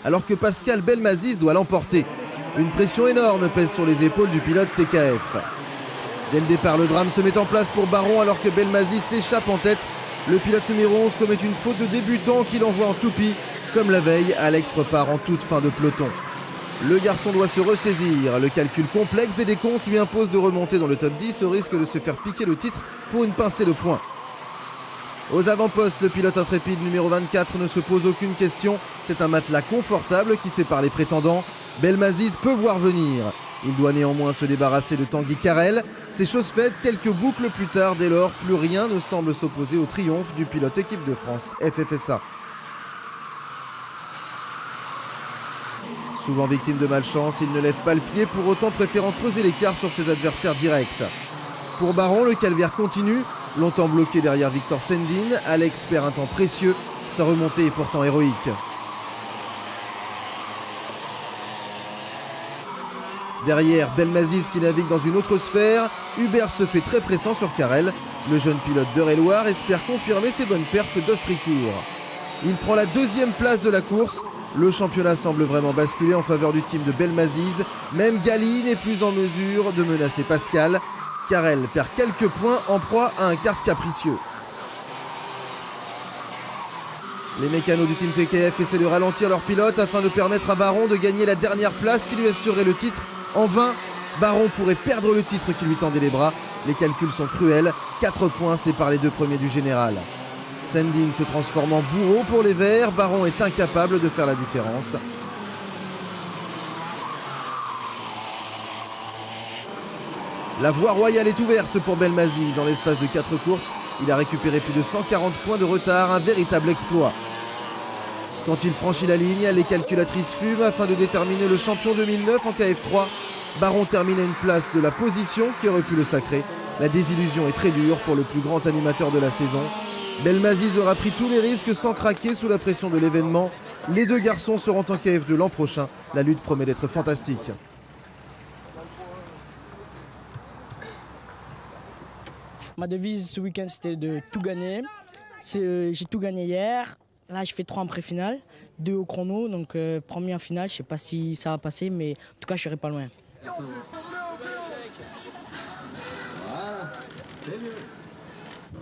alors que Pascal Belmazis doit l'emporter. Une pression énorme pèse sur les épaules du pilote TKF. Dès le départ, le drame se met en place pour Baron alors que Belmazis s'échappe en tête. Le pilote numéro 11 commet une faute de débutant qu'il envoie en toupie. Comme la veille, Alex repart en toute fin de peloton. Le garçon doit se ressaisir. Le calcul complexe des décomptes lui impose de remonter dans le top 10 au risque de se faire piquer le titre pour une pincée de points. Aux avant-postes, le pilote intrépide numéro 24 ne se pose aucune question. C'est un matelas confortable qui sépare les prétendants. Belmazis peut voir venir. Il doit néanmoins se débarrasser de Tanguy Carrel. C'est chose faite quelques boucles plus tard. Dès lors, plus rien ne semble s'opposer au triomphe du pilote équipe de France FFSA. Souvent victime de malchance, il ne lève pas le pied, pour autant préférant creuser l'écart sur ses adversaires directs. Pour Baron, le calvaire continue. Longtemps bloqué derrière Victor Sendin, Alex perd un temps précieux. Sa remontée est pourtant héroïque. Derrière, Belmazis qui navigue dans une autre sphère. Hubert se fait très pressant sur Carrel. Le jeune pilote d'Eure-et-Loir espère confirmer ses bonnes perfs d'Ostricourt. Il prend la deuxième place de la course. Le championnat semble vraiment basculer en faveur du team de Belmazis. Même Gali n'est plus en mesure de menacer Pascal. Carrel perd quelques points en proie à un kart capricieux. Les mécanos du team TKF essaient de ralentir leur pilote afin de permettre à Baron de gagner la dernière place qui lui assurerait le titre. En vain, Baron pourrait perdre le titre qui lui tendait les bras. Les calculs sont cruels. 4 points séparent les deux premiers du général. Sendin se transforme en bourreau pour les Verts. Baron est incapable de faire la différence. La voie royale est ouverte pour Belmazis. En l'espace de 4 courses, il a récupéré plus de 140 points de retard, un véritable exploit. Quand il franchit la ligne, les calculatrices fument afin de déterminer le champion 2009 en KF3. Baron termine à une place de la position qui aurait pu le sacrer. La désillusion est très dure pour le plus grand animateur de la saison. Belmazis aura pris tous les risques sans craquer sous la pression de l'événement. Les deux garçons seront en KF2 l'an prochain. La lutte promet d'être fantastique. Ma devise ce week-end, c'était de tout gagner. J'ai tout gagné hier. Là, je fais 3 en pré-finale, 2 au chrono. Donc, premier en finale, je ne sais pas si ça va passer, mais en tout cas, je ne serai pas loin.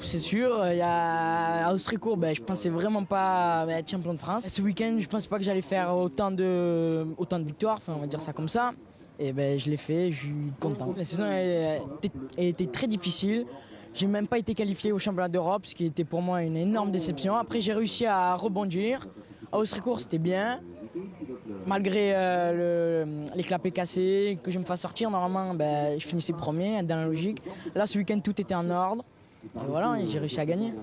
C'est sûr, il y a Ostricourt, je pensais vraiment pas être champion de France. Ce week-end, je ne pensais pas que j'allais faire autant de victoires, on va dire ça comme ça. Et je l'ai fait, je suis content. La saison a été très difficile. J'ai même pas été qualifié au championnat d'Europe, ce qui était pour moi une énorme déception. Après, j'ai réussi à rebondir. À Ostricourt, c'était bien. Malgré les clapets cassés, que je me fasse sortir, normalement, je finissais premier dans la logique. Là, ce week-end, tout était en ordre. Et voilà, j'ai réussi à gagner.